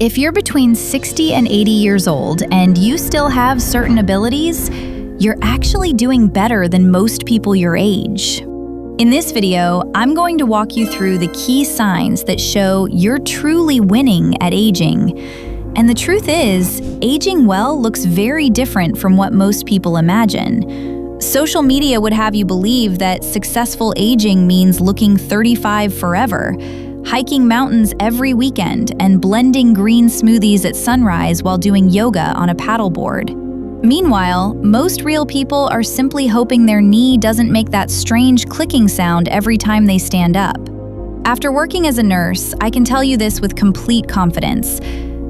If you're between 60 and 80 years old and you still have certain abilities, you're actually doing better than most people your age. In this video, I'm going to walk you through the key signs that show you're truly winning at aging. And the truth is, aging well looks very different from what most people imagine. Social media would have you believe that successful aging means looking 35 forever, hiking mountains every weekend, and blending green smoothies at sunrise while doing yoga on a paddleboard. Meanwhile, most real people are simply hoping their knee doesn't make that strange clicking sound every time they stand up. After working as a nurse, I can tell you this with complete confidence.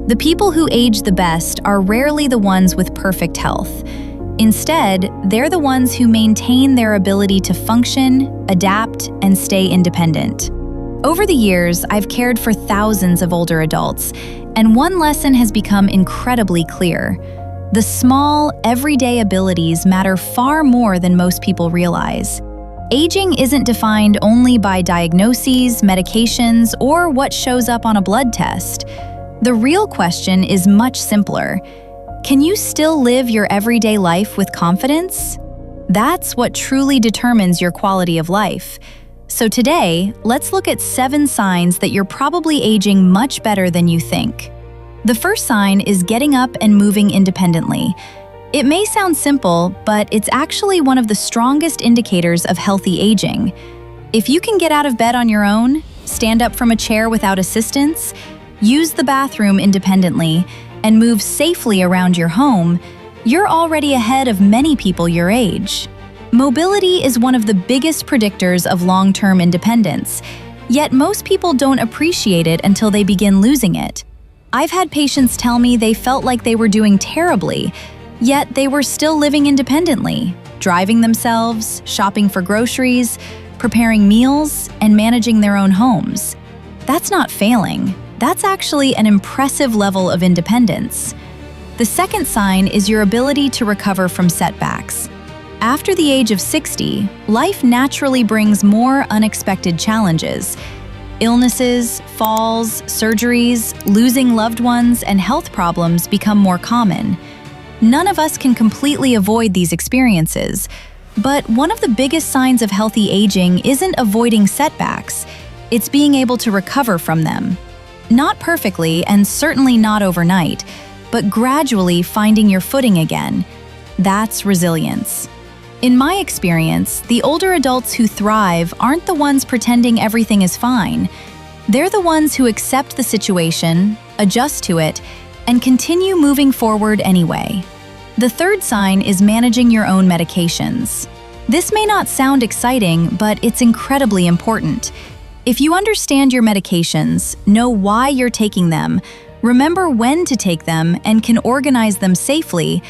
The people who age the best are rarely the ones with perfect health. Instead, they're the ones who maintain their ability to function, adapt, and stay independent. Over the years, I've cared for thousands of older adults, and one lesson has become incredibly clear. The small, everyday abilities matter far more than most people realize. Aging isn't defined only by diagnoses, medications, or what shows up on a blood test. The real question is much simpler. Can you still live your everyday life with confidence? That's what truly determines your quality of life. So today, let's look at 7 signs that you're probably aging much better than you think. The first sign is getting up and moving independently. It may sound simple, but it's actually one of the strongest indicators of healthy aging. If you can get out of bed on your own, stand up from a chair without assistance, use the bathroom independently, and move safely around your home, you're already ahead of many people your age. Mobility is one of the biggest predictors of long-term independence, yet most people don't appreciate it until they begin losing it. I've had patients tell me they felt like they were doing terribly, yet they were still living independently, driving themselves, shopping for groceries, preparing meals, and managing their own homes. That's not failing. That's actually an impressive level of independence. The second sign is your ability to recover from setbacks. After the age of 60, life naturally brings more unexpected challenges. Illnesses, falls, surgeries, losing loved ones, and health problems become more common. None of us can completely avoid these experiences, but one of the biggest signs of healthy aging isn't avoiding setbacks, it's being able to recover from them. Not perfectly, and certainly not overnight, but gradually finding your footing again. That's resilience. In my experience, the older adults who thrive aren't the ones pretending everything is fine. They're the ones who accept the situation, adjust to it, and continue moving forward anyway. The third sign is managing your own medications. This may not sound exciting, but it's incredibly important. If you understand your medications, know why you're taking them, remember when to take them, and can organize them safely,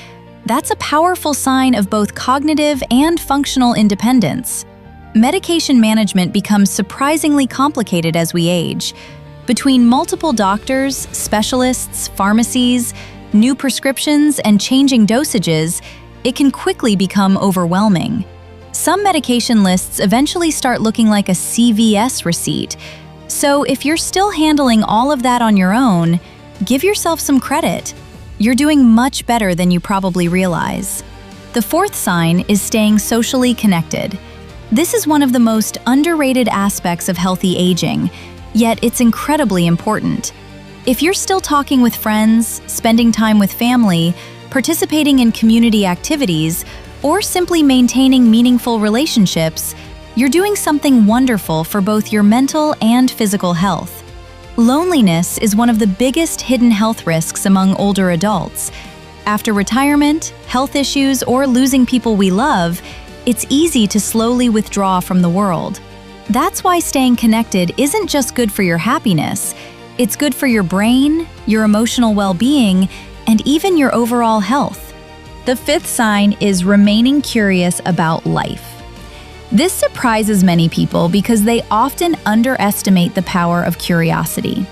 that's a powerful sign of both cognitive and functional independence. Medication management becomes surprisingly complicated as we age. Between multiple doctors, specialists, pharmacies, new prescriptions, and changing dosages, it can quickly become overwhelming. Some medication lists eventually start looking like a CVS receipt. So if you're still handling all of that on your own, give yourself some credit. You're doing much better than you probably realize. The fourth sign is staying socially connected. This is one of the most underrated aspects of healthy aging, yet it's incredibly important. If you're still talking with friends, spending time with family, participating in community activities, or simply maintaining meaningful relationships, you're doing something wonderful for both your mental and physical health. Loneliness is one of the biggest hidden health risks among older adults. After retirement, health issues, or losing people we love, it's easy to slowly withdraw from the world. That's why staying connected isn't just good for your happiness, it's good for your brain, your emotional well-being, and even your overall health. The fifth sign is remaining curious about life. This surprises many people because they often underestimate the power of curiosity.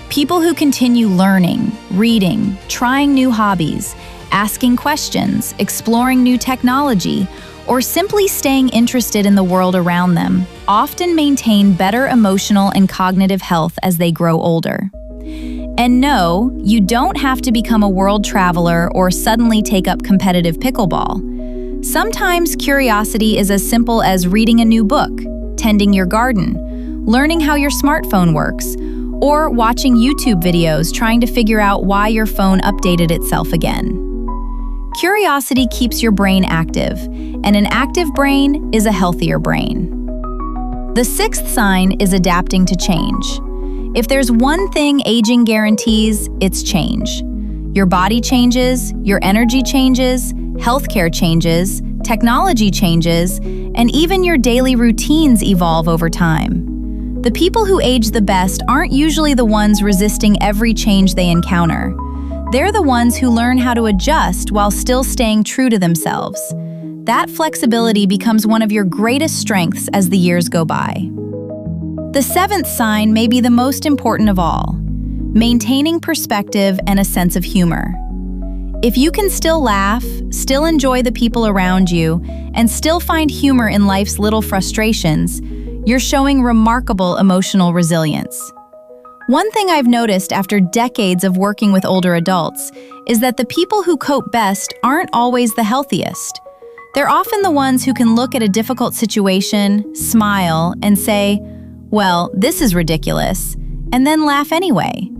People who continue learning, reading, trying new hobbies, asking questions, exploring new technology, or simply staying interested in the world around them often maintain better emotional and cognitive health as they grow older. And no, you don't have to become a world traveler or suddenly take up competitive pickleball. Sometimes curiosity is as simple as reading a new book, tending your garden, learning how your smartphone works, or watching YouTube videos trying to figure out why your phone updated itself again. Curiosity keeps your brain active, and an active brain is a healthier brain. The sixth sign is adapting to change. If there's one thing aging guarantees, it's change. Your body changes, your energy changes, healthcare changes, technology changes, and even your daily routines evolve over time. The people who age the best aren't usually the ones resisting every change they encounter. They're the ones who learn how to adjust while still staying true to themselves. That flexibility becomes one of your greatest strengths as the years go by. The seventh sign may be the most important of all: maintaining perspective and a sense of humor. If you can still laugh, still enjoy the people around you, and still find humor in life's little frustrations, you're showing remarkable emotional resilience. One thing I've noticed after decades of working with older adults is that the people who cope best aren't always the healthiest. They're often the ones who can look at a difficult situation, smile, and say, "Well, this is ridiculous," and then laugh anyway.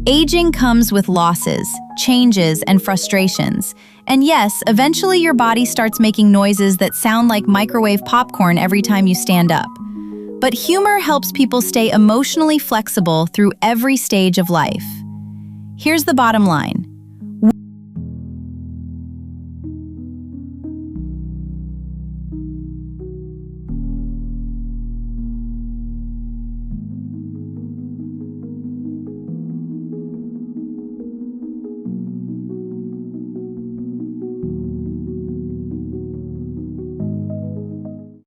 Aging comes with losses, changes, and frustrations. And yes, eventually your body starts making noises that sound like microwave popcorn every time you stand up. But humor helps people stay emotionally flexible through every stage of life. Here's the bottom line.